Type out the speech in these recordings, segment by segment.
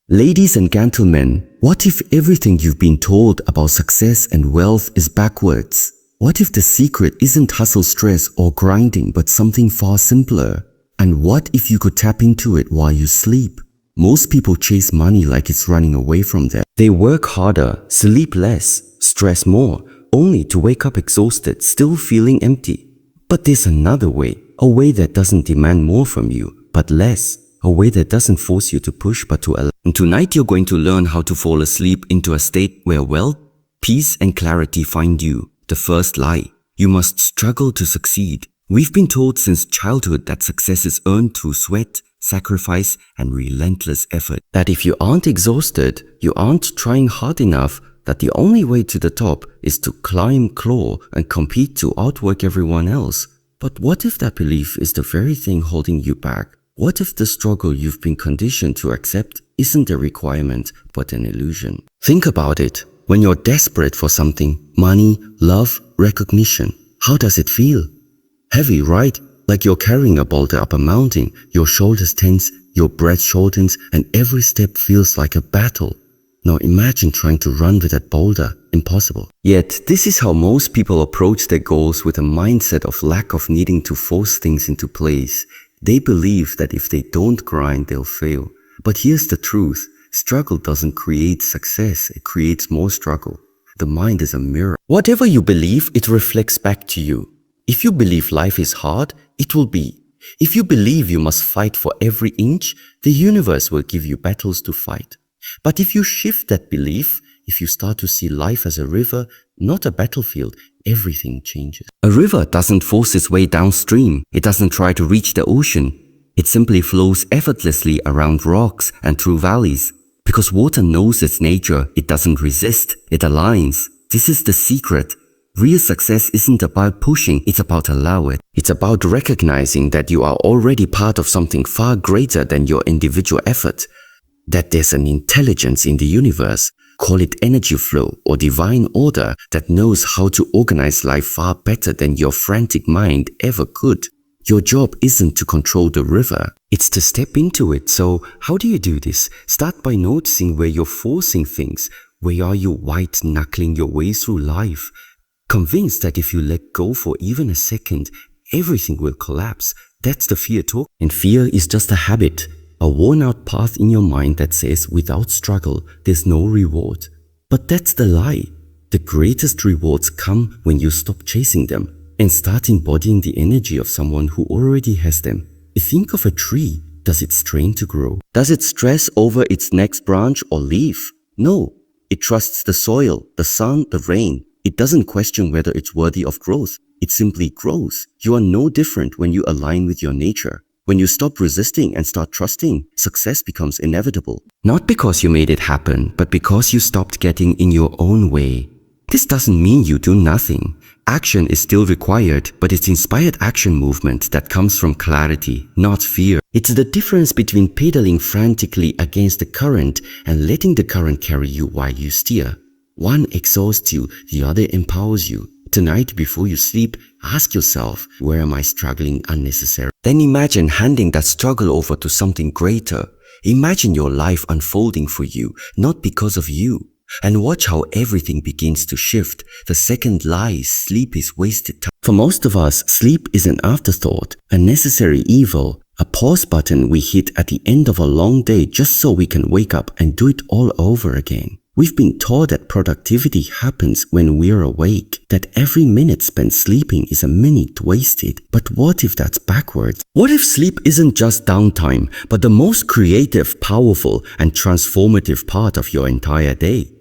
Ladies and gentlemen, what if everything you've been told about success and wealth is backwards? What if the secret isn't hustle, stress, or grinding, but something far simpler? And what if you could tap into it while you sleep? Most people chase money like it's running away from them. They work harder, sleep less, stress more, only to wake up exhausted, still feeling empty. But there's another way, a way that doesn't demand more from you, but less. A way that doesn't force you to push but to allow. And tonight you're going to learn how to fall asleep into a state where wealth, peace and clarity find you. The first lie. You must struggle to succeed. We've been told since childhood that success is earned through sweat, sacrifice and relentless effort. That if you aren't exhausted, you aren't trying hard enough, that the only way to the top is to climb, claw and compete to outwork everyone else. But what if that belief is the very thing holding you back? What if the struggle you've been conditioned to accept isn't a requirement, but an illusion? Think about it. When you're desperate for something, money, love, recognition, how does it feel? Heavy, right? Like you're carrying a boulder up a mountain, your shoulders tense, your breath shortens, and every step feels like a battle. Now imagine trying to run with that boulder. Impossible. Yet, this is how most people approach their goals, with a mindset of lack of needing to force things into place. They believe that if they don't grind, they'll fail. But here's the truth. Struggle doesn't create success, it creates more struggle. The mind is a mirror. Whatever you believe, it reflects back to you. If you believe life is hard, it will be. If you believe you must fight for every inch, the universe will give you battles to fight. But if you shift that belief, if you start to see life as a river, not a battlefield, everything changes. A river doesn't force its way downstream. It doesn't try to reach the ocean. It simply flows effortlessly around rocks and through valleys. Because water knows its nature, it doesn't resist, it aligns. This is the secret. Real success isn't about pushing, it's about allowing it. It's about recognizing that you are already part of something far greater than your individual effort. That there's an intelligence in the universe, call it energy flow or divine order, that knows how to organize life far better than your frantic mind ever could. Your job isn't to control the river, it's to step into it. So how do you do this? Start by noticing where you're forcing things. Where are you white-knuckling your way through life? Convinced that if you let go for even a second, everything will collapse. That's the fear talk. And fear is just a habit. A worn-out path in your mind that says without struggle, there's no reward. But that's the lie. The greatest rewards come when you stop chasing them and start embodying the energy of someone who already has them. Think of a tree. Does it strain to grow? Does it stress over its next branch or leaf? No. It trusts the soil, the sun, the rain. It doesn't question whether it's worthy of growth. It simply grows. You are no different when you align with your nature. When you stop resisting and start trusting, success becomes inevitable. Not because you made it happen, but because you stopped getting in your own way. This doesn't mean you do nothing. Action is still required, but it's inspired action movement that comes from clarity, not fear. It's the difference between pedaling frantically against the current and letting the current carry you while you steer. One exhausts you, the other empowers you. Tonight, before you sleep, ask yourself, where am I struggling unnecessarily? Then imagine handing that struggle over to something greater. Imagine your life unfolding for you, not because of you. And watch how everything begins to shift. The second lie, sleep is wasted time. For most of us, sleep is an afterthought, a necessary evil, a pause button we hit at the end of a long day just so we can wake up and do it all over again. We've been taught that productivity happens when we're awake, that every minute spent sleeping is a minute wasted. But what if that's backwards? What if sleep isn't just downtime, but the most creative, powerful, and transformative part of your entire day?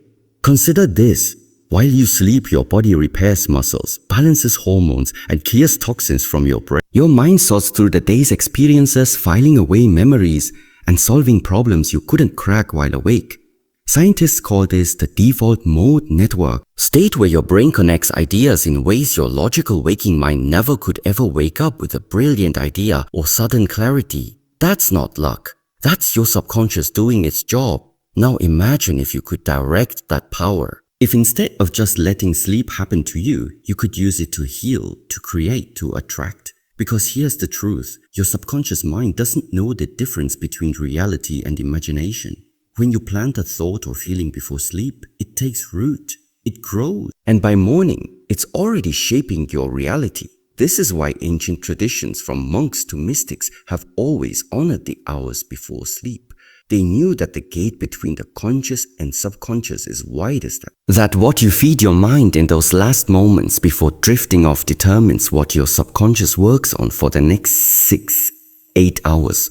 Consider this. While you sleep, your body repairs muscles, balances hormones, and clears toxins from your brain. Your mind sorts through the day's experiences, filing away memories, and solving problems you couldn't crack while awake. Scientists call this the default mode network, state where your brain connects ideas in ways your logical waking mind never could ever wake up with a brilliant idea or sudden clarity. That's not luck. That's your subconscious doing its job. Now imagine if you could direct that power. If instead of just letting sleep happen to you, you could use it to heal, to create, to attract. Because here's the truth, your subconscious mind doesn't know the difference between reality and imagination. When you plant a thought or feeling before sleep, it takes root, it grows, and by morning, it's already shaping your reality. This is why ancient traditions from monks to mystics have always honored the hours before sleep. They knew that the gate between the conscious and subconscious is widest. That what you feed your mind in those last moments before drifting off determines what your subconscious works on for the next 6-8 hours.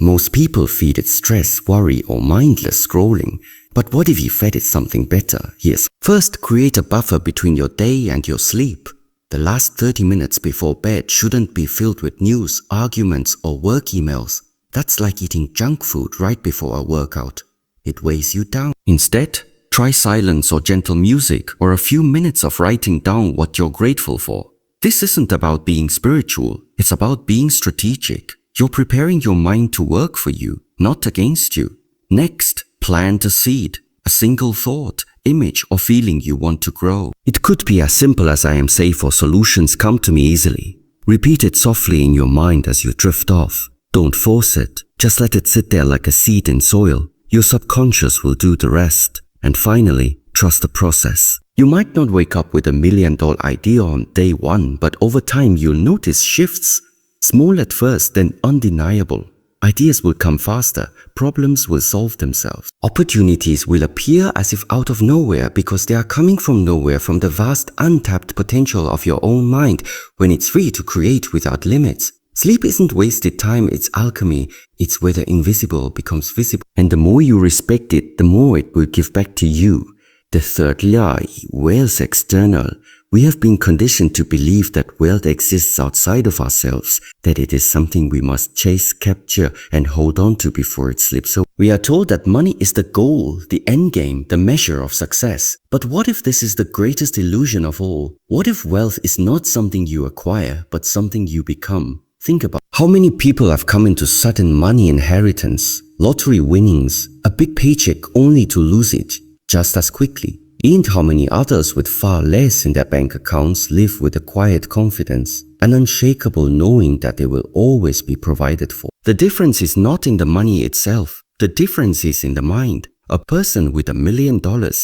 Most people feed it stress, worry, or mindless scrolling. But what if you fed it something better? Yes. First, create a buffer between your day and your sleep. The last 30 minutes before bed shouldn't be filled with news, arguments, or work emails. That's like eating junk food right before a workout. It weighs you down. Instead, try silence or gentle music or a few minutes of writing down what you're grateful for. This isn't about being spiritual, it's about being strategic. You're preparing your mind to work for you, not against you. Next, plant a seed, a single thought, image, or feeling you want to grow. It could be as simple as I am safe or solutions come to me easily. Repeat it softly in your mind as you drift off. Don't force it. Just let it sit there like a seed in soil. Your subconscious will do the rest. And finally, trust the process. You might not wake up with $1 million idea on day one, but over time you'll notice shifts. Small at first, then undeniable. Ideas will come faster, problems will solve themselves. Opportunities will appear as if out of nowhere because they are coming from nowhere, from the vast untapped potential of your own mind when it's free to create without limits. Sleep isn't wasted time, it's alchemy. It's where the invisible becomes visible. And the more you respect it, the more it will give back to you. The third lie, wealth external. We have been conditioned to believe that wealth exists outside of ourselves, that it is something we must chase, capture, and hold on to before it slips away. We are told that money is the goal, the end game, the measure of success. But what if this is the greatest illusion of all? What if wealth is not something you acquire, but something you become? Think about how many people have come into sudden money inheritance, lottery winnings, a big paycheck only to lose it just as quickly. And how many others with far less in their bank accounts live with a quiet confidence, an unshakable knowing that they will always be provided for. The difference is not in the money itself. The difference is in the mind. A person with $1 million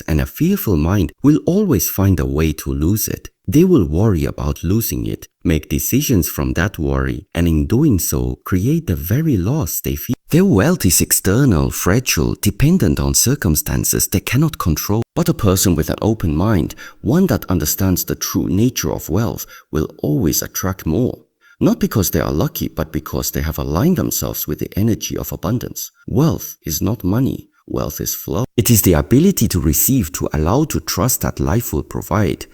and a fearful mind will always find a way to lose it. They will worry about losing it, make decisions from that worry, and in doing so, create the very loss they fear. Their wealth is external, fragile, dependent on circumstances they cannot control. But a person with an open mind, one that understands the true nature of wealth, will always attract more. Not because they are lucky, but because they have aligned themselves with the energy of abundance. Wealth is not money. Wealth is flow. It is the ability to receive, to allow, to trust that life will provide.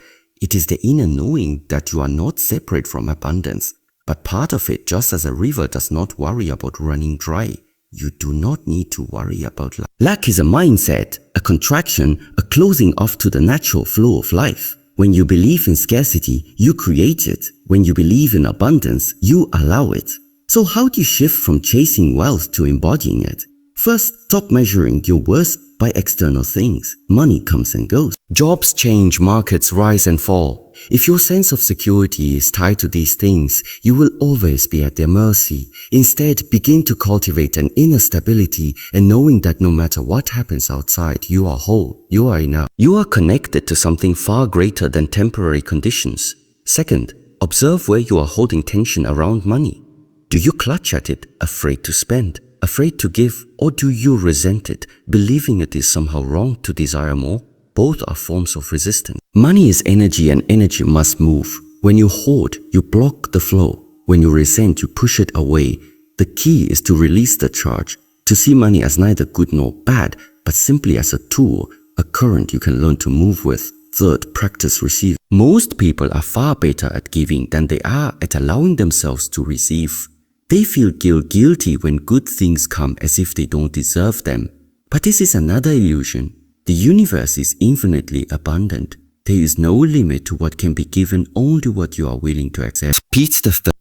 It is the inner knowing that you are not separate from abundance, but part of it, just as a river does not worry about running dry. You do not need to worry about lack. Lack is a mindset, a contraction, a closing off to the natural flow of life. When you believe in scarcity, you create it. When you believe in abundance, you allow it. So how do you shift from chasing wealth to embodying it? First, stop measuring your worth by external things. Money comes and goes. Jobs change, markets rise and fall. If your sense of security is tied to these things, you will always be at their mercy. Instead, begin to cultivate an inner stability and knowing that no matter what happens outside, you are whole, you are enough. You are connected to something far greater than temporary conditions. Second, observe where you are holding tension around money. Do you clutch at it, afraid to spend? Afraid to give, or do you resent it, believing it is somehow wrong to desire more? Both are forms of resistance. Money is energy and energy must move. When you hoard, you block the flow. When you resent, you push it away. The key is to release the charge, to see money as neither good nor bad, but simply as a tool, a current you can learn to move with. Third, practice receiving. Most people are far better at giving than they are at allowing themselves to receive. They feel guilty when good things come as if they don't deserve them. But this is another illusion. The universe is infinitely abundant. There is no limit to what can be given, only what you are willing to accept.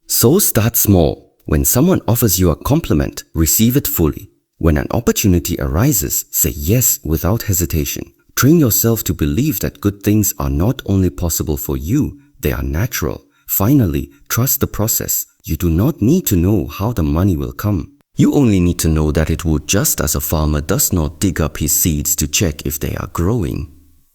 So start small. When someone offers you a compliment, receive it fully. When an opportunity arises, say yes without hesitation. Train yourself to believe that good things are not only possible for you, they are natural. Finally, trust the process. You do not need to know how the money will come. You only need to know that it would, just as a farmer does not dig up his seeds to check if they are growing.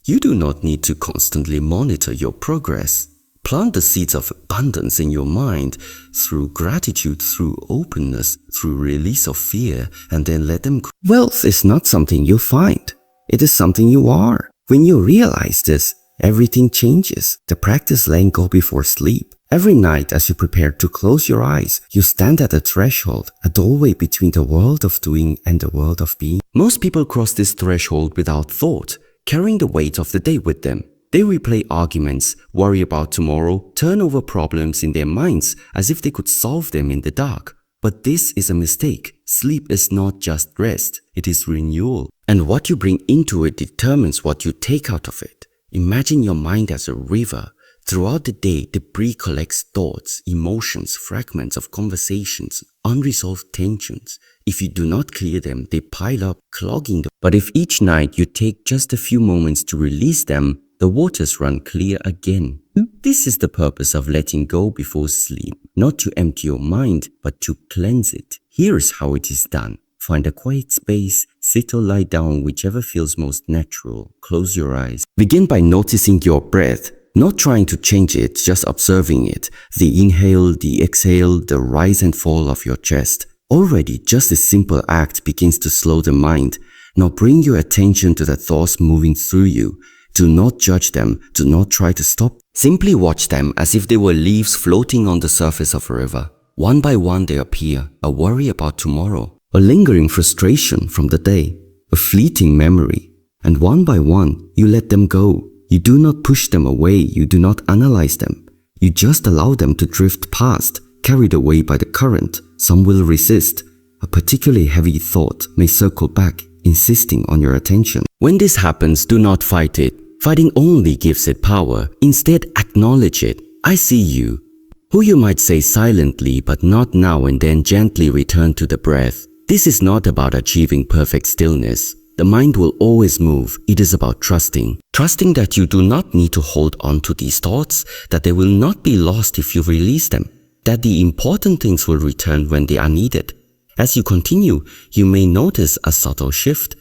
You do not need to constantly monitor your progress. Plant the seeds of abundance in your mind through gratitude, through openness, through release of fear, and then let them grow. Wealth is not something you find. It is something you are. When you realize this, everything changes. The practice letting go before sleep. Every night as you prepare to close your eyes, you stand at a threshold, a doorway between the world of doing and the world of being. Most people cross this threshold without thought, carrying the weight of the day with them. They replay arguments, worry about tomorrow, turn over problems in their minds as if they could solve them in the dark. But this is a mistake. Sleep is not just rest, it is renewal. And what you bring into it determines what you take out of it. Imagine your mind as a river. Throughout the day, debris collects thoughts, emotions, fragments of conversations, unresolved tensions. If you do not clear them, they pile up, clogging the. But if each night you take just a few moments to release them, the waters run clear again. This is the purpose of letting go before sleep, not to empty your mind, but to cleanse it. Here is how it is done. Find a quiet space, sit or lie down, whichever feels most natural. Close your eyes. Begin by noticing your breath, not trying to change it, just observing it. The inhale, the exhale, the rise and fall of your chest. Already, just this simple act begins to slow the mind. Now bring your attention to the thoughts moving through you. Do not judge them, do not try to stop. Simply watch them as if they were leaves floating on the surface of a river. One by one they appear, a worry about tomorrow, a lingering frustration from the day, a fleeting memory. And one by one, you let them go. You do not push them away, you do not analyze them. You just allow them to drift past, carried away by the current. Some will resist. A particularly heavy thought may circle back, insisting on your attention. When this happens, do not fight it. Fighting only gives it power. Instead, acknowledge it. I see you. Who you might say silently, but not now, and then gently return to the breath. This is not about achieving perfect stillness. The mind will always move. It is about trusting. Trusting that you do not need to hold on to these thoughts, that they will not be lost if you release them, that the important things will return when they are needed. As you continue, you may notice a subtle shift.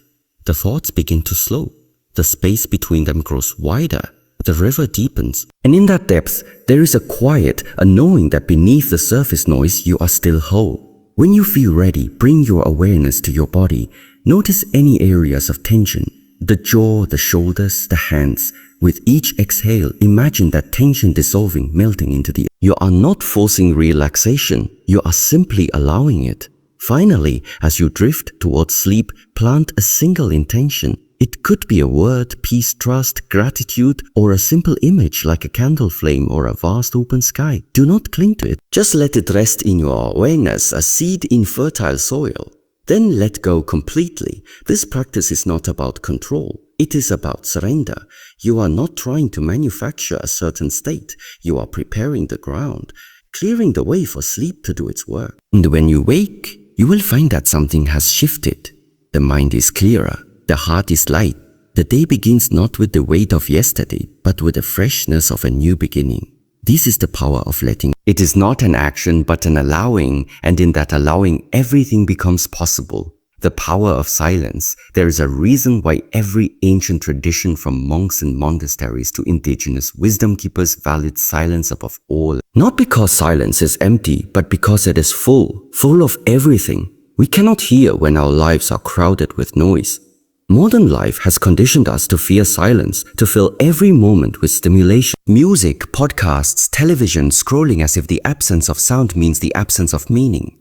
The thoughts begin to slow. The space between them grows wider. The river deepens. And in that depth, there is a quiet, a knowing that beneath the surface noise, you are still whole. When you feel ready, bring your awareness to your body. Notice any areas of tension. The jaw, the shoulders, the hands. With each exhale, imagine that tension dissolving, melting into the air. You are not forcing relaxation. You are simply allowing it. Finally, as you drift towards sleep, plant a single intention. It could be a word, peace, trust, gratitude, or a simple image like a candle flame or a vast open sky. Do not cling to it. Just let it rest in your awareness, a seed in fertile soil. Then let go completely. This practice is not about control. It is about surrender. You are not trying to manufacture a certain state. You are preparing the ground, clearing the way for sleep to do its work. And when you wake, you will find that something has shifted. The mind is clearer. The heart is light. The day begins not with the weight of yesterday, but with the freshness of a new beginning. This is the power of letting. It is not an action, but an allowing, and in that allowing, everything becomes possible. The power of silence. There is a reason why every ancient tradition from monks and monasteries to indigenous wisdom keepers valued silence above all. Not because silence is empty, but because it is full of everything. We cannot hear when our lives are crowded with noise. Modern life has conditioned us to fear silence, to fill every moment with stimulation. Music, podcasts, television, scrolling as if the absence of sound means the absence of meaning.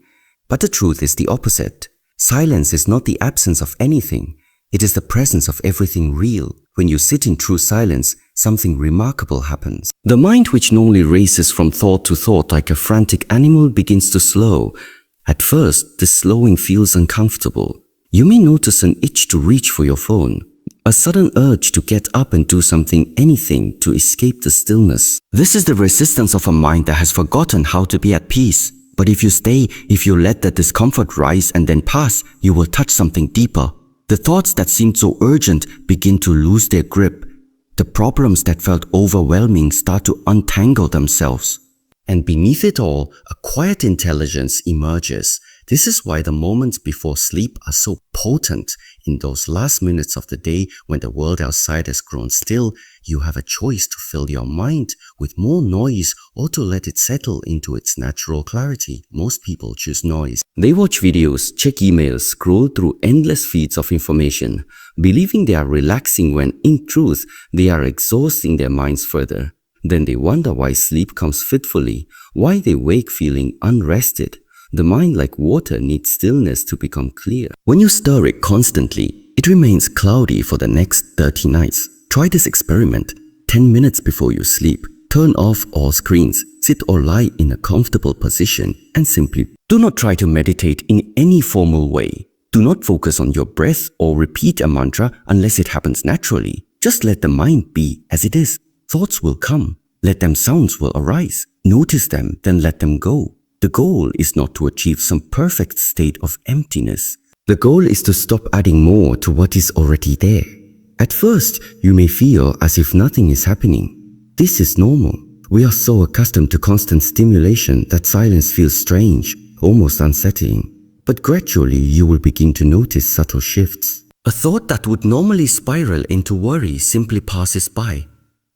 But the truth is the opposite. Silence is not the absence of anything. It is the presence of everything real. When you sit in true silence, something remarkable happens. The mind, which normally races from thought to thought like a frantic animal, begins to slow. At first, the slowing feels uncomfortable. You may notice an itch to reach for your phone, a sudden urge to get up and do something, anything, to escape the stillness. This is the resistance of a mind that has forgotten how to be at peace. But if you stay, if you let the discomfort rise and then pass, you will touch something deeper. The thoughts that seemed so urgent begin to lose their grip. The problems that felt overwhelming start to untangle themselves. And beneath it all, a quiet intelligence emerges. This is why the moments before sleep are so potent. In those last minutes of the day when the world outside has grown still, you have a choice to fill your mind with more noise or to let it settle into its natural clarity. Most people choose noise. They watch videos, check emails, scroll through endless feeds of information, believing they are relaxing when in truth they are exhausting their minds further. Then they wonder why sleep comes fitfully, why they wake feeling unrested. The mind, like water, needs stillness to become clear. When you stir it constantly, it remains cloudy for the next 30 nights. Try this experiment. 10 minutes before you sleep, turn off all screens, sit or lie in a comfortable position, and simply do not try to meditate in any formal way. Do not focus on your breath or repeat a mantra unless it happens naturally. Just let the mind be as it is. Thoughts will come. Let them, sounds will arise. Notice them, then let them go. The goal is not to achieve some perfect state of emptiness. The goal is to stop adding more to what is already there. At first, you may feel as if nothing is happening. This is normal. We are so accustomed to constant stimulation that silence feels strange, almost unsettling. But gradually, you will begin to notice subtle shifts. A thought that would normally spiral into worry simply passes by.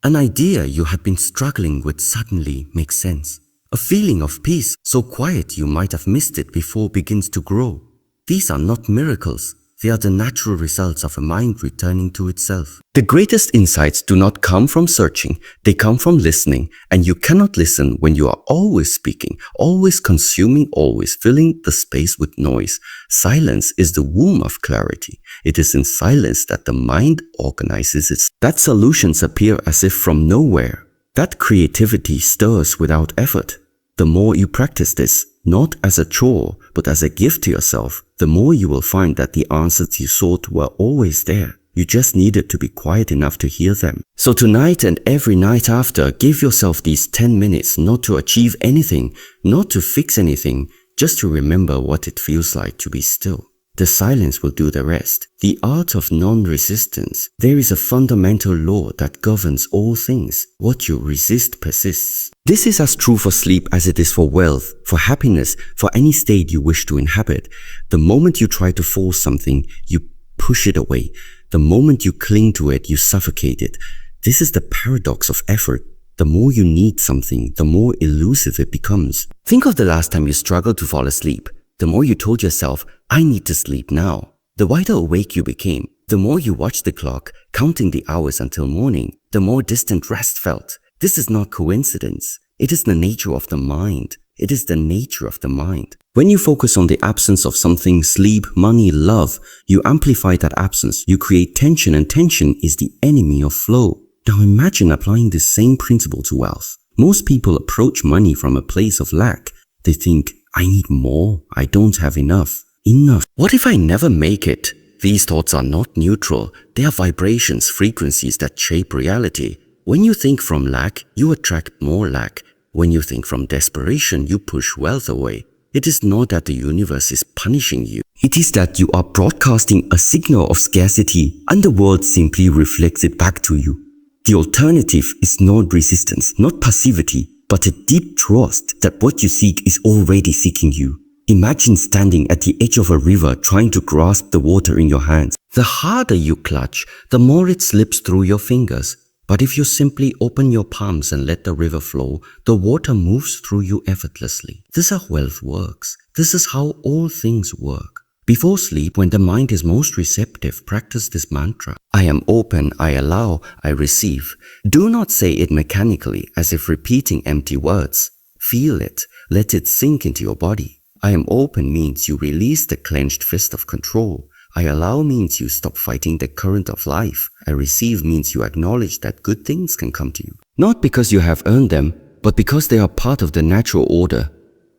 An idea you had been struggling with suddenly makes sense. A feeling of peace, so quiet you might have missed it before, begins to grow. These are not miracles. They are the natural results of a mind returning to itself. The greatest insights do not come from searching. They come from listening. And you cannot listen when you are always speaking, always consuming, always filling the space with noise. Silence is the womb of clarity. It is in silence that the mind organizes its. That solutions appear as if from nowhere. That creativity stirs without effort. The more you practice this, not as a chore, but as a gift to yourself, the more you will find that the answers you sought were always there. You just needed to be quiet enough to hear them. So tonight and every night after, give yourself these 10 minutes not to achieve anything, not to fix anything, just to remember what it feels like to be still. The silence will do the rest. The art of non-resistance. There is a fundamental law that governs all things. What you resist persists. This is as true for sleep as it is for wealth, for happiness, for any state you wish to inhabit. The moment you try to force something, you push it away. The moment you cling to it, you suffocate it. This is the paradox of effort. The more you need something, the more elusive it becomes. Think of the last time you struggled to fall asleep. The more you told yourself, I need to sleep now, the wider awake you became. The more you watched the clock, counting the hours until morning, the more distant rest felt. This is not coincidence. It is the nature of the mind. It is the nature of the mind. When you focus on the absence of something, sleep, money, love, you amplify that absence. You create tension, and tension is the enemy of flow. Now imagine applying this same principle to wealth. Most people approach money from a place of lack. They think, I need more. I don't have enough. Enough. What if I never make it? These thoughts are not neutral. They are vibrations, frequencies that shape reality. When you think from lack, you attract more lack. When you think from desperation, you push wealth away. It is not that the universe is punishing you. It is that you are broadcasting a signal of scarcity and the world simply reflects it back to you. The alternative is not resistance, not passivity, but a deep trust that what you seek is already seeking you. Imagine standing at the edge of a river trying to grasp the water in your hands. The harder you clutch, the more it slips through your fingers. But if you simply open your palms and let the river flow, the water moves through you effortlessly. This is how wealth works. This is how all things work. Before sleep, when the mind is most receptive, practice this mantra. I am open, I allow, I receive. Do not say it mechanically as if repeating empty words. Feel it. Let it sink into your body. I am open means you release the clenched fist of control. I allow means you stop fighting the current of life. I receive means you acknowledge that good things can come to you. Not because you have earned them, but because they are part of the natural order.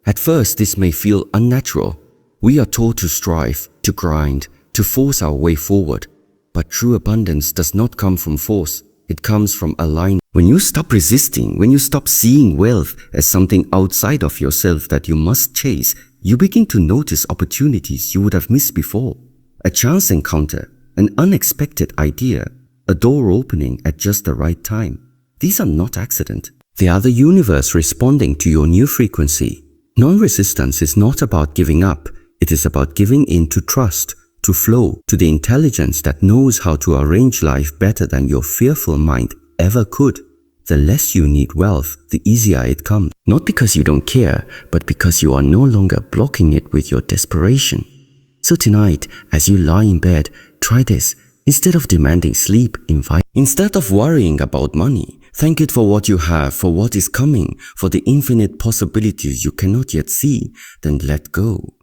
At first, this may feel unnatural. We are taught to strive, to grind, to force our way forward. But true abundance does not come from force. It comes from alignment. When you stop resisting, when you stop seeing wealth as something outside of yourself that you must chase, you begin to notice opportunities you would have missed before. A chance encounter, an unexpected idea, a door opening at just the right time. These are not accident. They are the universe responding to your new frequency. Non-resistance is not about giving up. It is about giving in to trust, to flow, to the intelligence that knows how to arrange life better than your fearful mind ever could. The less you need wealth, the easier it comes. Not because you don't care, but because you are no longer blocking it with your desperation. So tonight, as you lie in bed, try this. Instead of demanding sleep, invite. Instead of worrying about money, thank it for what you have, for what is coming, for the infinite possibilities you cannot yet see, then let go.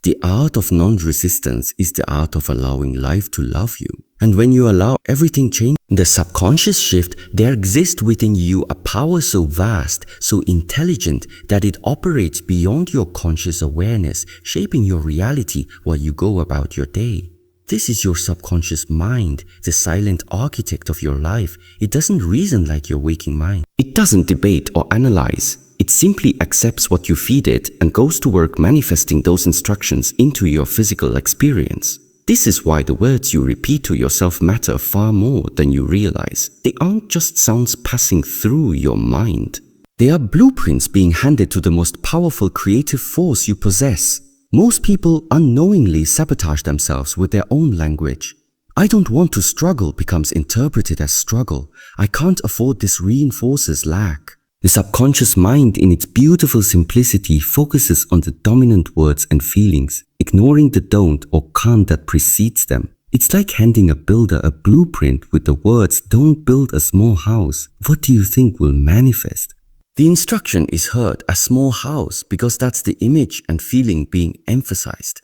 The art of non-resistance is the art of allowing life to love you. And when you allow everything change, the subconscious shift, there exists within you a power so vast, so intelligent, that it operates beyond your conscious awareness, shaping your reality while you go about your day. This is your subconscious mind, the silent architect of your life. It doesn't reason like your waking mind. It doesn't debate or analyze. It simply accepts what you feed it and goes to work manifesting those instructions into your physical experience. This is why the words you repeat to yourself matter far more than you realize. They aren't just sounds passing through your mind. They are blueprints being handed to the most powerful creative force you possess. Most people unknowingly sabotage themselves with their own language. I don't want to struggle becomes interpreted as struggle. I can't afford this reinforces lack. The subconscious mind in its beautiful simplicity focuses on the dominant words and feelings, ignoring the don't or can't that precedes them. It's like handing a builder a blueprint with the words, don't build a small house. What do you think will manifest? The instruction is heard, a small house, because that's the image and feeling being emphasized.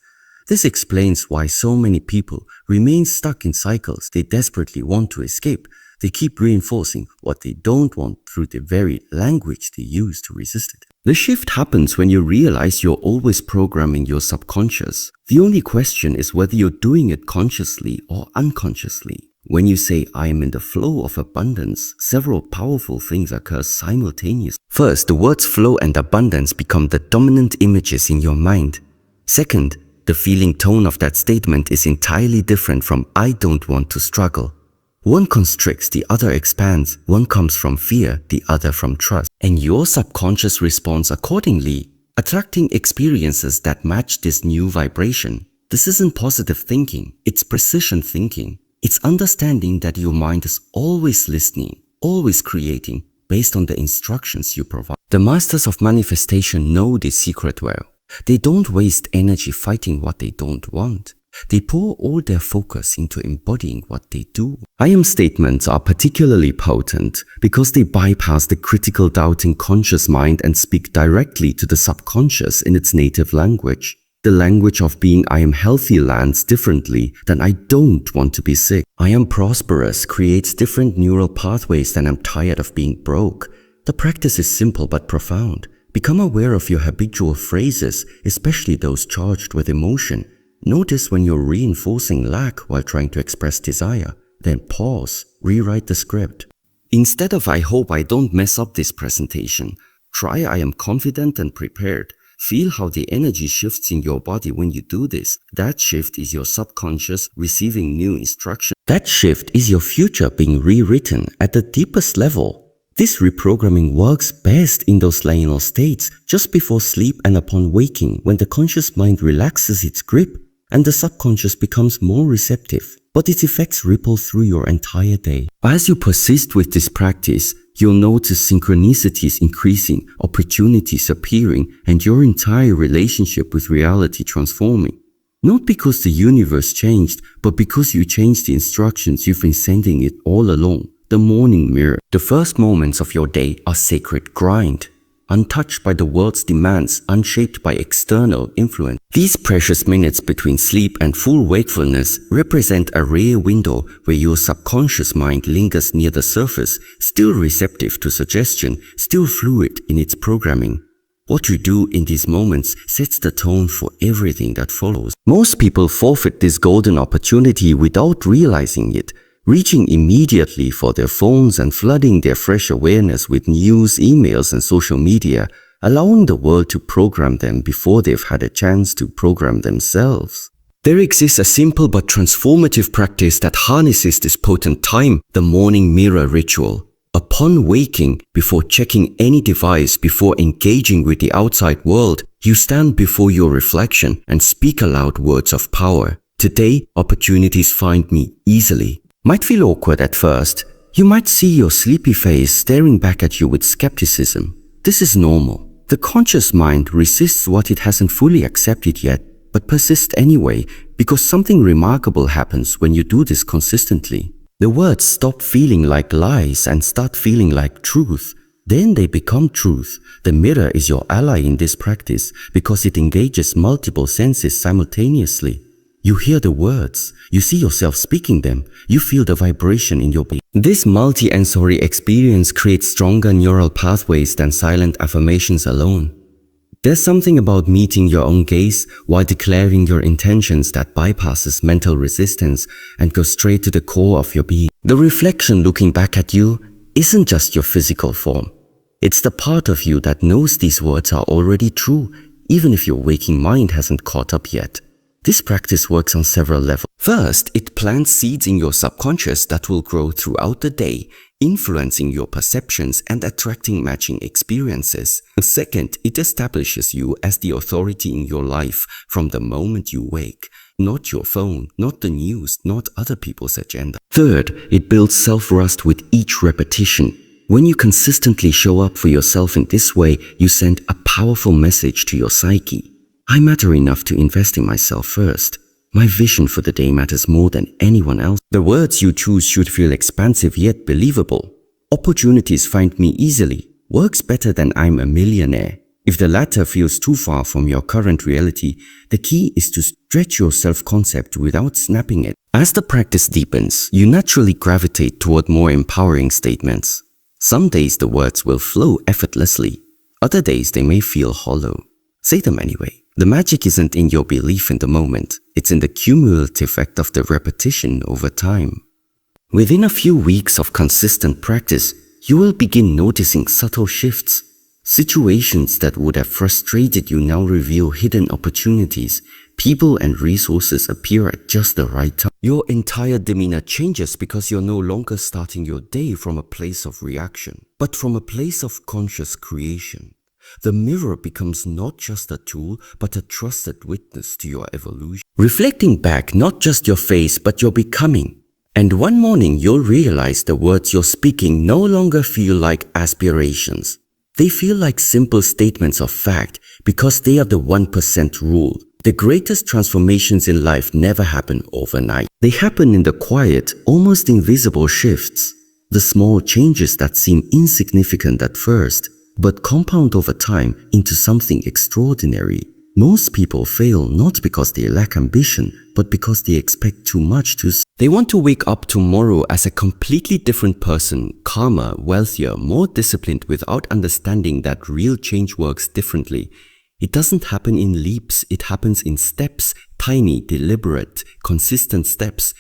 This explains why so many people remain stuck in cycles they desperately want to escape. They keep reinforcing what they don't want through the very language they use to resist it. The shift happens when you realize you're always programming your subconscious. The only question is whether you're doing it consciously or unconsciously. When you say, I am in the flow of abundance, several powerful things occur simultaneously. First, the words flow and abundance become the dominant images in your mind. Second, the feeling tone of that statement is entirely different from I don't want to struggle. One constricts, the other expands. One comes from fear, the other from trust. And your subconscious responds accordingly, attracting experiences that match this new vibration. This isn't positive thinking, it's precision thinking. It's understanding that your mind is always listening, always creating, based on the instructions you provide. The masters of manifestation know this secret well. They don't waste energy fighting what they don't want. They pour all their focus into embodying what they do. I am statements are particularly potent because they bypass the critical doubting conscious mind and speak directly to the subconscious in its native language. The language of being I am healthy lands differently than I don't want to be sick. I am prosperous creates different neural pathways than I'm tired of being broke. The practice is simple but profound. Become aware of your habitual phrases, especially those charged with emotion. Notice when you're reinforcing lack while trying to express desire. Then pause, rewrite the script. Instead of I hope I don't mess up this presentation, try I am confident and prepared. Feel how the energy shifts in your body when you do this. That shift is your subconscious receiving new instruction. That shift is your future being rewritten at the deepest level. This reprogramming works best in those liminal states just before sleep and upon waking when the conscious mind relaxes its grip and the subconscious becomes more receptive, but its effects ripple through your entire day. As you persist with this practice, you'll notice synchronicities increasing, opportunities appearing, and your entire relationship with reality transforming. Not because the universe changed, but because you changed the instructions you've been sending it all along. The morning mirror. The first moments of your day are sacred grind, untouched by the world's demands, unshaped by external influence. These precious minutes between sleep and full wakefulness represent a rare window where your subconscious mind lingers near the surface, still receptive to suggestion, still fluid in its programming. What you do in these moments sets the tone for everything that follows. Most people forfeit this golden opportunity without realizing it, reaching immediately for their phones and flooding their fresh awareness with news, emails, and social media, allowing the world to program them before they've had a chance to program themselves. There exists a simple but transformative practice that harnesses this potent time, the morning mirror ritual. Upon waking, before checking any device, before engaging with the outside world, you stand before your reflection and speak aloud words of power. Today, opportunities find me easily. Might feel awkward at first. You might see your sleepy face staring back at you with skepticism. This is normal. The conscious mind resists what it hasn't fully accepted yet, but persists anyway, because something remarkable happens when you do this consistently. The words stop feeling like lies and start feeling like truth. Then they become truth. The mirror is your ally in this practice because it engages multiple senses simultaneously. You hear the words, you see yourself speaking them, you feel the vibration in your body. This multi-sensory experience creates stronger neural pathways than silent affirmations alone. There's something about meeting your own gaze while declaring your intentions that bypasses mental resistance and goes straight to the core of your being. The reflection looking back at you isn't just your physical form. It's the part of you that knows these words are already true, even if your waking mind hasn't caught up yet. This practice works on several levels. First, it plants seeds in your subconscious that will grow throughout the day, influencing your perceptions and attracting matching experiences. Second, it establishes you as the authority in your life from the moment you wake. Not your phone, not the news, not other people's agenda. Third, it builds self-trust with each repetition. When you consistently show up for yourself in this way, you send a powerful message to your psyche. I matter enough to invest in myself first. My vision for the day matters more than anyone else. The words you choose should feel expansive yet believable. Opportunities find me easily. Works better than I'm a millionaire. If the latter feels too far from your current reality, the key is to stretch your self-concept without snapping it. As the practice deepens, you naturally gravitate toward more empowering statements. Some days the words will flow effortlessly. Other days they may feel hollow. Say them anyway. The magic isn't in your belief in the moment. It's in the cumulative effect of the repetition over time. Within a few weeks of consistent practice, you will begin noticing subtle shifts. Situations that would have frustrated you now reveal hidden opportunities. People and resources appear at just the right time. Your entire demeanor changes because you're no longer starting your day from a place of reaction, but from a place of conscious creation. The mirror becomes not just a tool, but a trusted witness to your evolution. Reflecting back not just your face, but your becoming. And one morning you'll realize the words you're speaking no longer feel like aspirations. They feel like simple statements of fact because they are the 1% rule. The greatest transformations in life never happen overnight. They happen in the quiet, almost invisible shifts. The small changes that seem insignificant at first, but compound over time into something extraordinary. Most people fail not because they lack ambition, but because they expect too much to. They want to wake up tomorrow as a completely different person, calmer, wealthier, more disciplined, without understanding that real change works differently. It doesn't happen in leaps, it happens in steps, tiny, deliberate, consistent steps.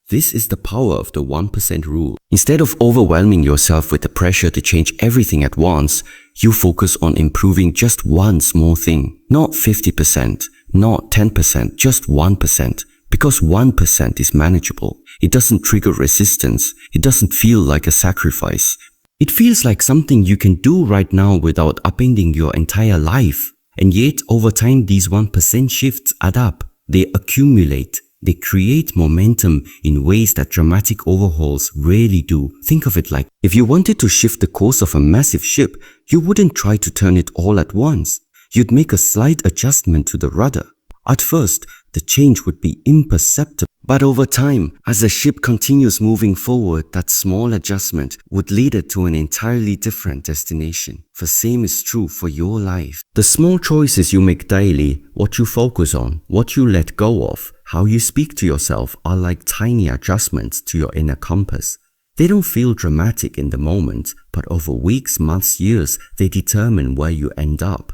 This is the power of the 1% rule. Instead of overwhelming yourself with the pressure to change everything at once, you focus on improving just one small thing. Not 50%, not 10%, just 1%. Because 1% is manageable. It doesn't trigger resistance. It doesn't feel like a sacrifice. It feels like something you can do right now without upending your entire life. And yet, over time, these 1% shifts add up. They accumulate. They create momentum in ways that dramatic overhauls rarely do. Think of it like, if you wanted to shift the course of a massive ship, you wouldn't try to turn it all at once. You'd make a slight adjustment to the rudder. At first, the change would be imperceptible. But over time, as the ship continues moving forward, that small adjustment would lead it to an entirely different destination. The same is true for your life. The small choices you make daily, what you focus on, what you let go of, how you speak to yourself are like tiny adjustments to your inner compass. They don't feel dramatic in the moment, but over weeks, months, years, they determine where you end up.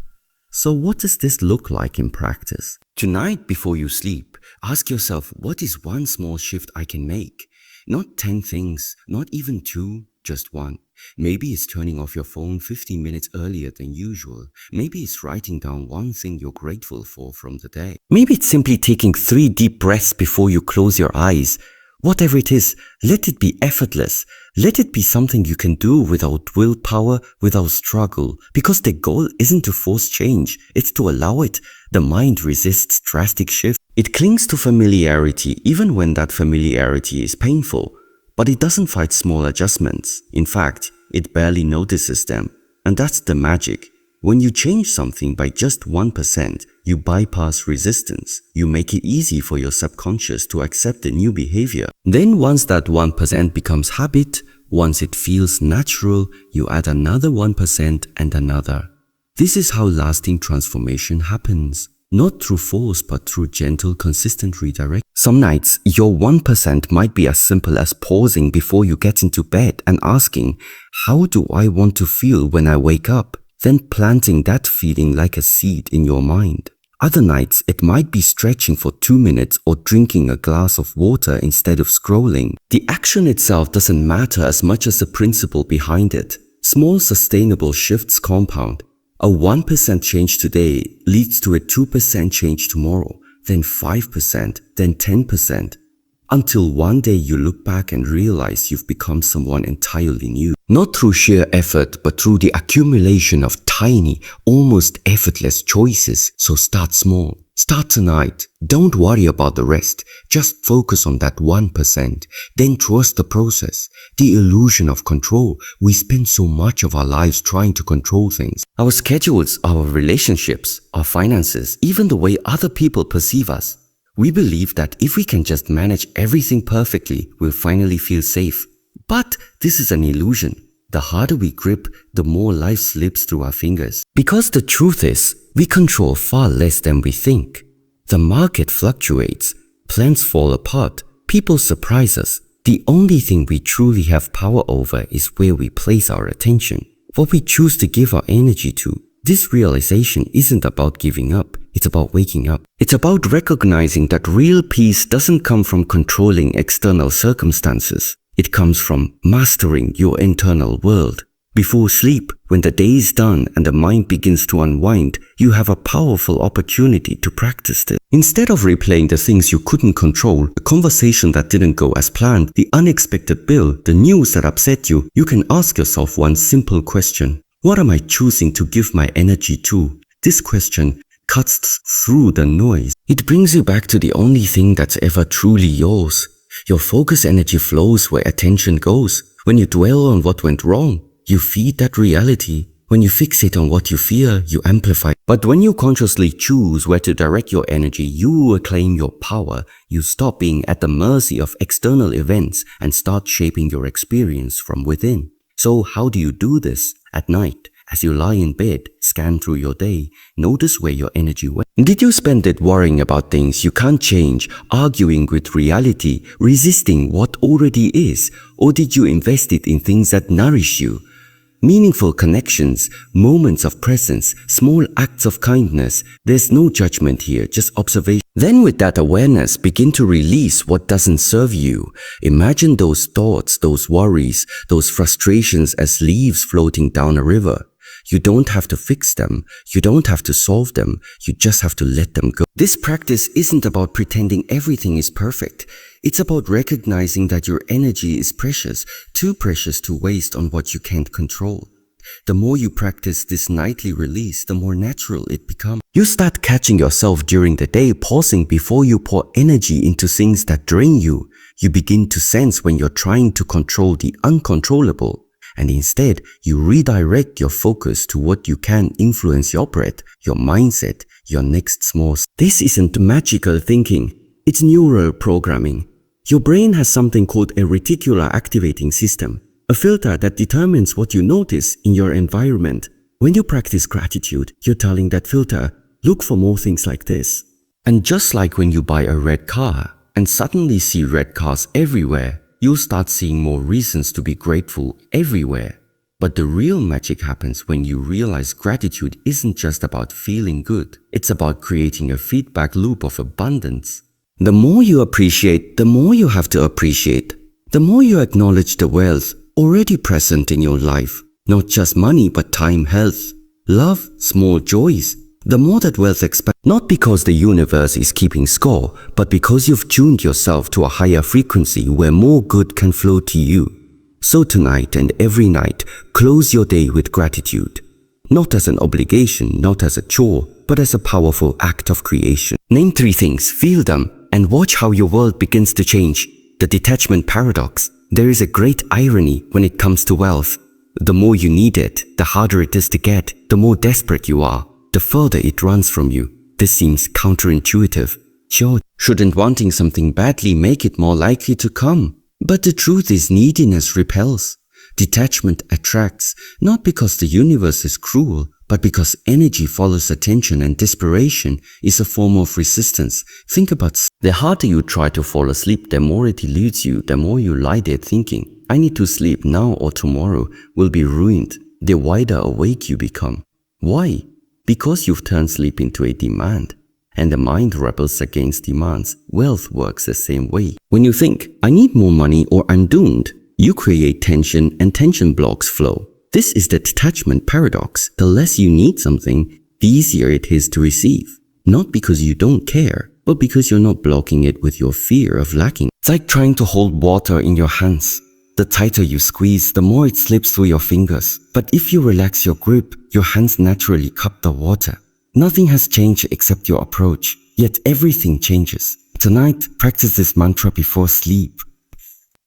So what does this look like in practice? Tonight, before you sleep, ask yourself, what is one small shift I can make? Not 10 things, not even 2, just 1. Maybe it's turning off your phone 15 minutes earlier than usual. Maybe it's writing down one thing you're grateful for from the day. Maybe it's simply taking 3 deep breaths before you close your eyes. Whatever it is, let it be effortless. Let it be something you can do without willpower, without struggle. Because the goal isn't to force change, it's to allow it. The mind resists drastic shifts. It clings to familiarity even when that familiarity is painful. But it doesn't fight small adjustments. In fact, it barely notices them. And that's the magic. When you change something by just 1%, you bypass resistance. You make it easy for your subconscious to accept the new behavior. Then once that 1% becomes habit, once it feels natural, you add another 1% and another. This is how lasting transformation happens. Not through force, but through gentle, consistent redirect. Some nights, your 1% might be as simple as pausing before you get into bed and asking, how do I want to feel when I wake up? Then planting that feeling like a seed in your mind. Other nights, it might be stretching for 2 minutes or drinking a glass of water instead of scrolling. The action itself doesn't matter as much as the principle behind it. Small sustainable shifts compound. A 1% change today leads to a 2% change tomorrow, then 5%, then 10%. Until one day you look back and realize you've become someone entirely new. Not through sheer effort, but through the accumulation of tiny, almost effortless choices. So start small. Start tonight. Don't worry about the rest. Just focus on that 1%. Then trust the process. The illusion of control. We spend so much of our lives trying to control things. Our schedules, our relationships, our finances, even the way other people perceive us. We believe that if we can just manage everything perfectly, we'll finally feel safe. But this is an illusion. The harder we grip, the more life slips through our fingers. Because the truth is, we control far less than we think. The market fluctuates, plans fall apart, people surprise us. The only thing we truly have power over is where we place our attention, what we choose to give our energy to. This realization isn't about giving up, it's about waking up. It's about recognizing that real peace doesn't come from controlling external circumstances. It comes from mastering your internal world. Before sleep, when the day is done and the mind begins to unwind, you have a powerful opportunity to practice this. Instead of replaying the things you couldn't control, the conversation that didn't go as planned, the unexpected bill, the news that upset you, you can ask yourself one simple question. What am I choosing to give my energy to? This question cuts through the noise. It brings you back to the only thing that's ever truly yours. Your focus energy flows where attention goes. When you dwell on what went wrong, you feed that reality. When you fixate on what you fear, you amplify. But when you consciously choose where to direct your energy, you reclaim your power. You stop being at the mercy of external events and start shaping your experience from within. So how do you do this? At night, as you lie in bed, scan through your day, notice where your energy went. Did you spend it worrying about things you can't change, arguing with reality, resisting what already is? Or did you invest it in things that nourish you? Meaningful connections, moments of presence, small acts of kindness. There's no judgment here, just observation. Then with that awareness, begin to release what doesn't serve you. Imagine those thoughts, those worries, those frustrations as leaves floating down a river. You don't have to fix them. You don't have to solve them. You just have to let them go. This practice isn't about pretending everything is perfect. It's about recognizing that your energy is precious, too precious to waste on what you can't control. The more you practice this nightly release, the more natural it becomes. You start catching yourself during the day, pausing before you pour energy into things that drain you. You begin to sense when you're trying to control the uncontrollable. And instead, you redirect your focus to what you can influence your breath, your mindset, your next small step. This isn't magical thinking. It's neural programming. Your brain has something called a reticular activating system, a filter that determines what you notice in your environment. When you practice gratitude, you're telling that filter, look for more things like this. And just like when you buy a red car and suddenly see red cars everywhere, you'll start seeing more reasons to be grateful everywhere. But the real magic happens when you realize gratitude isn't just about feeling good. It's about creating a feedback loop of abundance. The more you appreciate, the more you have to appreciate. The more you acknowledge the wealth already present in your life. Not just money, but time, health, love, small joys. the more that wealth expands. Not because the universe is keeping score, but because you've tuned yourself to a higher frequency where more good can flow to you. So tonight and every night, close your day with gratitude. Not as an obligation, not as a chore, but as a powerful act of creation. Name 3 things, feel them, and watch how your world begins to change. The detachment paradox. There is a great irony when it comes to wealth. The more you need it, the harder it is to get, the more desperate you are, the further it runs from you. This seems counterintuitive. Sure, shouldn't wanting something badly make it more likely to come? But the truth is neediness repels. Detachment attracts, not because the universe is cruel, but because energy follows attention and desperation is a form of resistance. Think about the harder you try to fall asleep, the more it eludes you, the more you lie there thinking, I need to sleep now or tomorrow will be ruined. The wider awake you become. Why? Because you've turned sleep into a demand. And the mind rebels against demands. Wealth works the same way. When you think, I need more money or I'm doomed, you create tension and tension blocks flow. This is the detachment paradox. The less you need something, the easier it is to receive. Not because you don't care, but because you're not blocking it with your fear of lacking. It's like trying to hold water in your hands. The tighter you squeeze, the more it slips through your fingers. But if you relax your grip, your hands naturally cup the water. Nothing has changed except your approach, yet everything changes. Tonight, practice this mantra before sleep.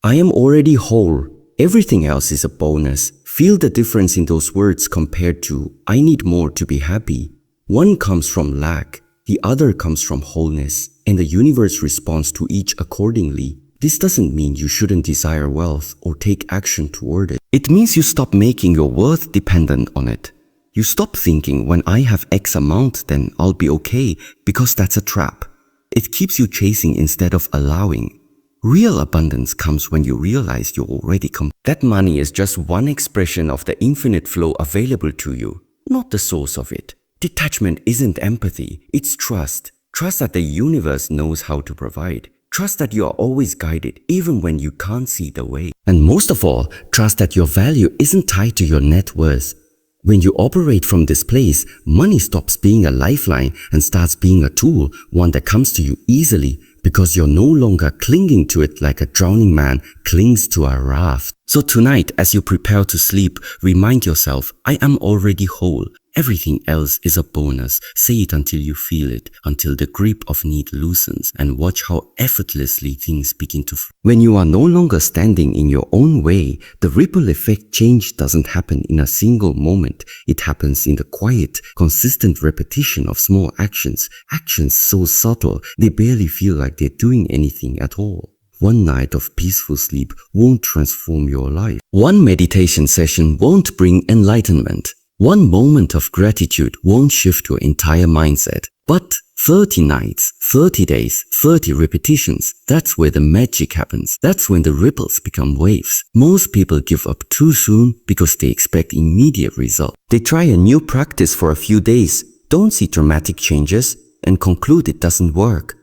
I am already whole. Everything else is a bonus. Feel the difference in those words compared to I need more to be happy. One comes from lack, the other comes from wholeness, and the universe responds to each accordingly. This doesn't mean you shouldn't desire wealth or take action toward it. It means you stop making your worth dependent on it. You stop thinking when I have X amount then I'll be okay, because that's a trap. It keeps you chasing instead of allowing. Real abundance comes when you realize you're already That money is just one expression of the infinite flow available to you, not the source of it. Detachment isn't empathy, it's trust. Trust that the universe knows how to provide. Trust that you are always guided even when you can't see the way. And most of all, trust that your value isn't tied to your net worth. When you operate from this place, money stops being a lifeline and starts being a tool, one that comes to you easily because you're no longer clinging to it like a drowning man clings to a raft. So tonight, as you prepare to sleep, remind yourself, I am already whole. Everything else is a bonus. Say it until you feel it, until the grip of need loosens, and watch how effortlessly things begin to flow. When you are no longer standing in your own way, the ripple effect change doesn't happen in a single moment. It happens in the quiet, consistent repetition of small actions. Actions so subtle, they barely feel like they're doing anything at all. One night of peaceful sleep won't transform your life. One meditation session won't bring enlightenment. One moment of gratitude won't shift your entire mindset. But 30 nights, 30 days, 30 repetitions, that's where the magic happens. That's when the ripples become waves. Most people give up too soon because they expect immediate results. They try a new practice for a few days, don't see dramatic changes, and conclude it doesn't work.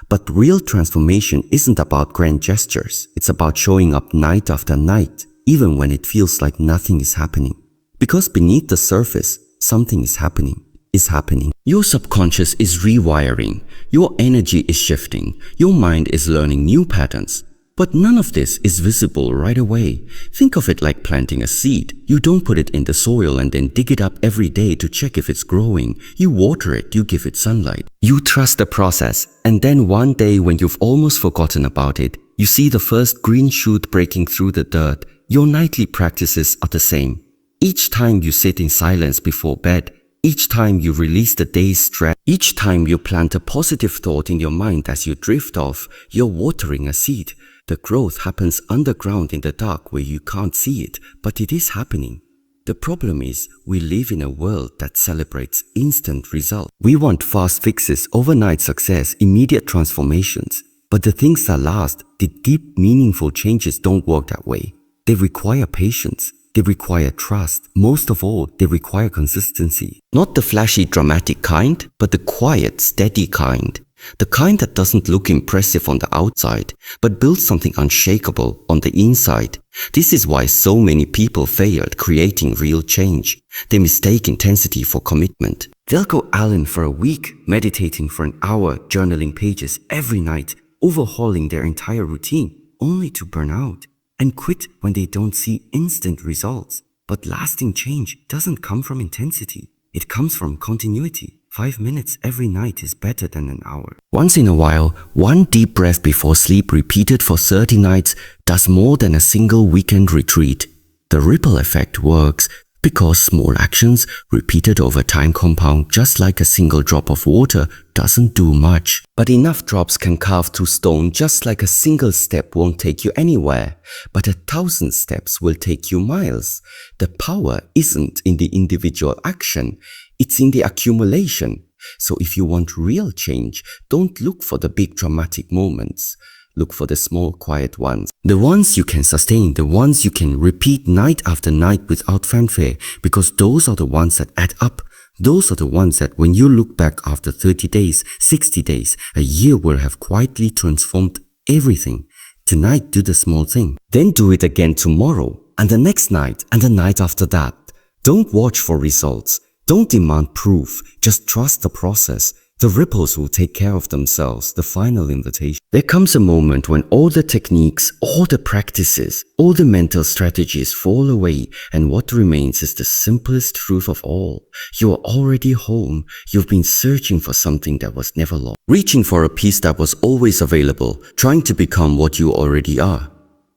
But real transformation isn't about grand gestures. It's about showing up night after night, even when it feels like nothing is happening. Because beneath the surface, something is happening. Your subconscious is rewiring. Your energy is shifting. Your mind is learning new patterns. But none of this is visible right away. Think of it like planting a seed. You don't put it in the soil and then dig it up every day to check if it's growing. You water it, you give it sunlight. You trust the process. And then one day when you've almost forgotten about it, you see the first green shoot breaking through the dirt. Your nightly practices are the same. Each time you sit in silence before bed, each time you release the day's stress, each time you plant a positive thought in your mind as you drift off, you're watering a seed. The growth happens underground in the dark where you can't see it, but it is happening. The problem is, we live in a world that celebrates instant results. We want fast fixes, overnight success, immediate transformations. But the things that last, the deep, meaningful changes don't work that way. They require patience. They require trust. Most of all, they require consistency. Not the flashy, dramatic kind, but the quiet, steady kind. The kind that doesn't look impressive on the outside, but builds something unshakable on the inside. This is why so many people fail at creating real change. They mistake intensity for commitment. They'll go all in for a week, meditating for an hour, journaling pages every night, overhauling their entire routine, only to burn out and quit when they don't see instant results. But lasting change doesn't come from intensity. It comes from continuity. 5 minutes every night is better than an hour. Once in a while, one deep breath before sleep repeated for 30 nights does more than a single weekend retreat. The ripple effect works because small actions repeated over time compound just like a single drop of water doesn't do much. But enough drops can carve through stone just like a single step won't take you anywhere. But 1,000 steps will take you miles. The power isn't in the individual action. It's in the accumulation. So if you want real change, don't look for the big dramatic moments. Look for the small, quiet ones. The ones you can sustain, the ones you can repeat night after night without fanfare, because those are the ones that add up. Those are the ones that when you look back after 30 days, 60 days, a year will have quietly transformed everything. Tonight, do the small thing. Then do it again tomorrow, and the next night, and the night after that. Don't watch for results. Don't demand proof, just trust the process. The ripples will take care of themselves, the final invitation. There comes a moment when all the techniques, all the practices, all the mental strategies fall away, and what remains is the simplest truth of all. You are already home. You've been searching for something that was never lost, reaching for a piece that was always available, trying to become what you already are.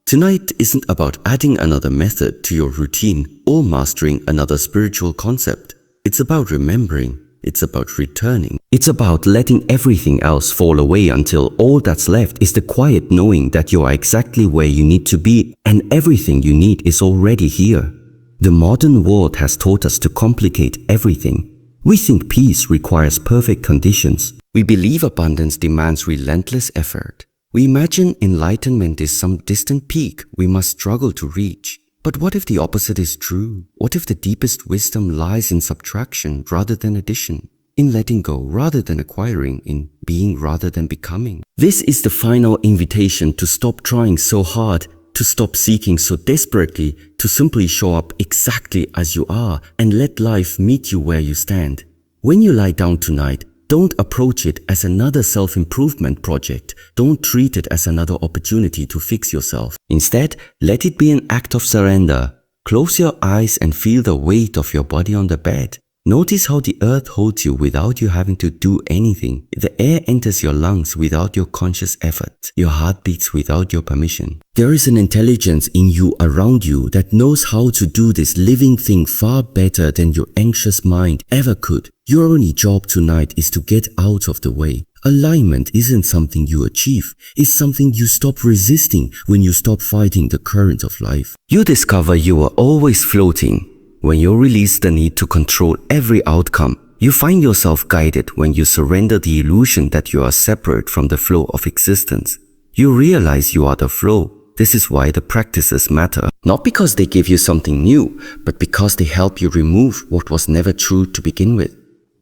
Tonight isn't about adding another method to your routine or mastering another spiritual concept. It's about remembering. It's about returning. It's about letting everything else fall away until all that's left is the quiet knowing that you are exactly where you need to be and everything you need is already here. The modern world has taught us to complicate everything. We think peace requires perfect conditions. We believe abundance demands relentless effort. We imagine enlightenment is some distant peak we must struggle to reach. But what if the opposite is true? What if the deepest wisdom lies in subtraction rather than addition? In letting go rather than acquiring, in being rather than becoming? This is the final invitation to stop trying so hard, to stop seeking so desperately, to simply show up exactly as you are and let life meet you where you stand. When you lie down tonight, don't approach it as another self-improvement project. Don't treat it as another opportunity to fix yourself. Instead, let it be an act of surrender. Close your eyes and feel the weight of your body on the bed. Notice how the earth holds you without you having to do anything. The air enters your lungs without your conscious effort. Your heart beats without your permission. There is an intelligence in you around you that knows how to do this living thing far better than your anxious mind ever could. Your only job tonight is to get out of the way. Alignment isn't something you achieve. It's something you stop resisting when you stop fighting the current of life. You discover you are always floating. When you release the need to control every outcome, you find yourself guided when you surrender the illusion that you are separate from the flow of existence. You realize you are the flow. This is why the practices matter. Not because they give you something new, but because they help you remove what was never true to begin with.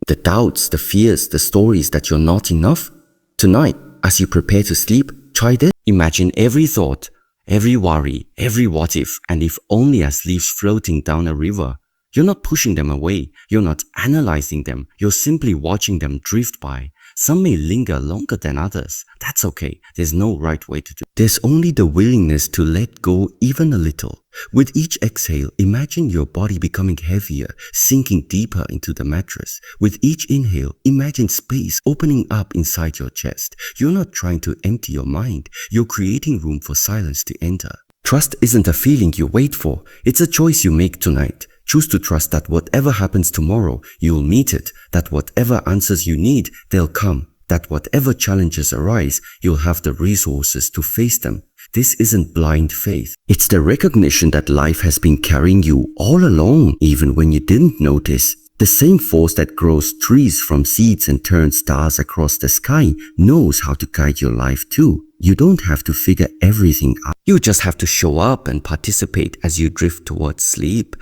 The doubts, the fears, the stories that you're not enough. Tonight, as you prepare to sleep, try this. Imagine every thought, every worry, every what if, and if only as leaves floating down a river. You're not pushing them away. You're not analyzing them. You're simply watching them drift by. Some may linger longer than others. That's okay. There's no right way to do it. There's only the willingness to let go even a little. With each exhale, imagine your body becoming heavier, sinking deeper into the mattress. With each inhale, imagine space opening up inside your chest. You're not trying to empty your mind. You're creating room for silence to enter. Trust isn't a feeling you wait for. It's a choice you make tonight. Choose to trust that whatever happens tomorrow, you'll meet it, that whatever answers you need, they'll come, that whatever challenges arise, you'll have the resources to face them. This isn't blind faith. It's the recognition that life has been carrying you all along, even when you didn't notice. The same force that grows trees from seeds and turns stars across the sky knows how to guide your life too. You don't have to figure everything out. You just have to show up and participate as you drift towards sleep.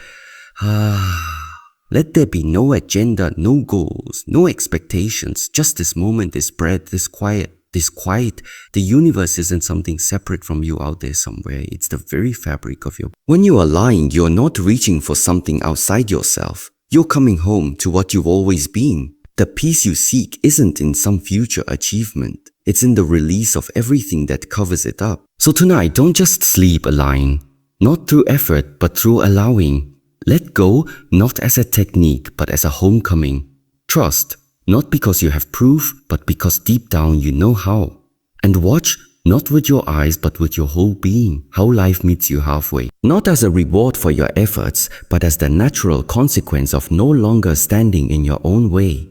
Let there be no agenda, no goals, no expectations, just this moment, this breath, this quiet. This quiet. The universe isn't something separate from you out there somewhere. It's the very fabric of your. When you are lying, you're not reaching for something outside yourself. You're coming home to what you've always been. The peace you seek isn't in some future achievement. It's in the release of everything that covers it up. So tonight, don't just sleep aligned. Not through effort, but through allowing. Let go, not as a technique, but as a homecoming. Trust. Not because you have proof, but because deep down you know how. And watch, not with your eyes, but with your whole being, how life meets you halfway. Not as a reward for your efforts, but as the natural consequence of no longer standing in your own way.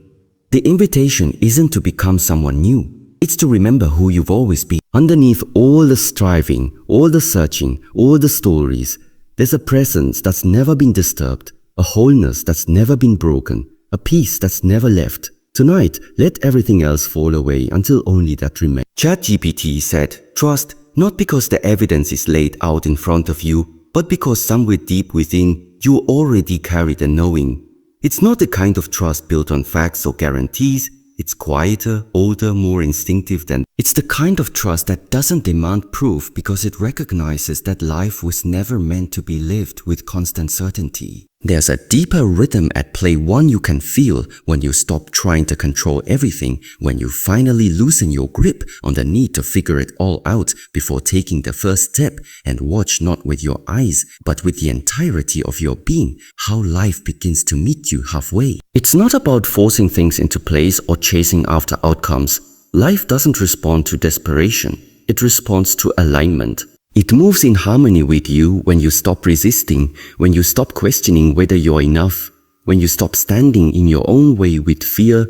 The invitation isn't to become someone new. It's to remember who you've always been. Underneath all the striving, all the searching, all the stories, there's a presence that's never been disturbed, a wholeness that's never been broken, a peace that's never left. Tonight, let everything else fall away until only that remains. ChatGPT said, trust not because the evidence is laid out in front of you, but because somewhere deep within, you already carry the knowing. It's not the kind of trust built on facts or guarantees. It's quieter, older, more instinctive than. It's the kind of trust that doesn't demand proof because it recognizes that life was never meant to be lived with constant certainty. There's a deeper rhythm at play, one you can feel when you stop trying to control everything, when you finally loosen your grip on the need to figure it all out before taking the first step, and watch not with your eyes, but with the entirety of your being, how life begins to meet you halfway. It's not about forcing things into place or chasing after outcomes. Life doesn't respond to desperation. It responds to alignment. It moves in harmony with you when you stop resisting, when you stop questioning whether you're enough, when you stop standing in your own way with fear,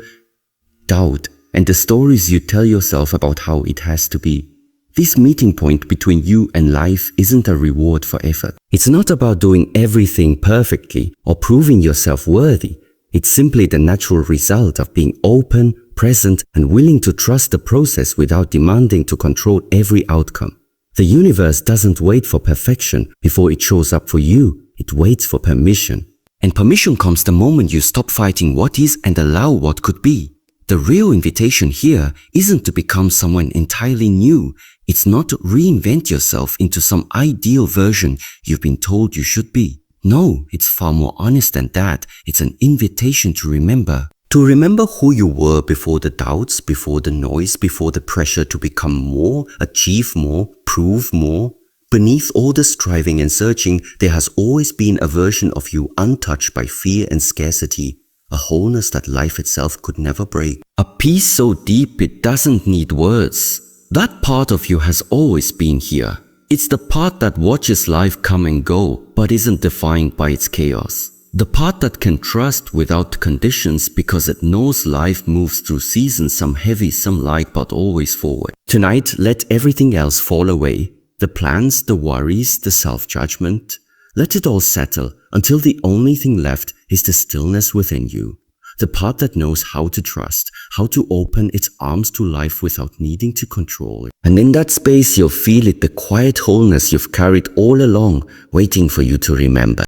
doubt, and the stories you tell yourself about how it has to be. This meeting point between you and life isn't a reward for effort. It's not about doing everything perfectly or proving yourself worthy. It's simply the natural result of being open, present, and willing to trust the process without demanding to control every outcome. The universe doesn't wait for perfection before it shows up for you. It waits for permission. And permission comes the moment you stop fighting what is and allow what could be. The real invitation here isn't to become someone entirely new. It's not to reinvent yourself into some ideal version you've been told you should be. No, it's far more honest than that. It's an invitation to remember. To remember who you were before the doubts, before the noise, before the pressure to become more, achieve more, prove more. Beneath all the striving and searching, there has always been a version of you untouched by fear and scarcity, a wholeness that life itself could never break. A peace so deep it doesn't need words. That part of you has always been here. It's the part that watches life come and go, but isn't defined by its chaos. The part that can trust without conditions because it knows life moves through seasons, some heavy, some light, but always forward. Tonight, let everything else fall away. The plans, the worries, the self-judgment. Let it all settle until the only thing left is the stillness within you. The part that knows how to trust, how to open its arms to life without needing to control it. And in that space, you'll feel it, the quiet wholeness you've carried all along, waiting for you to remember.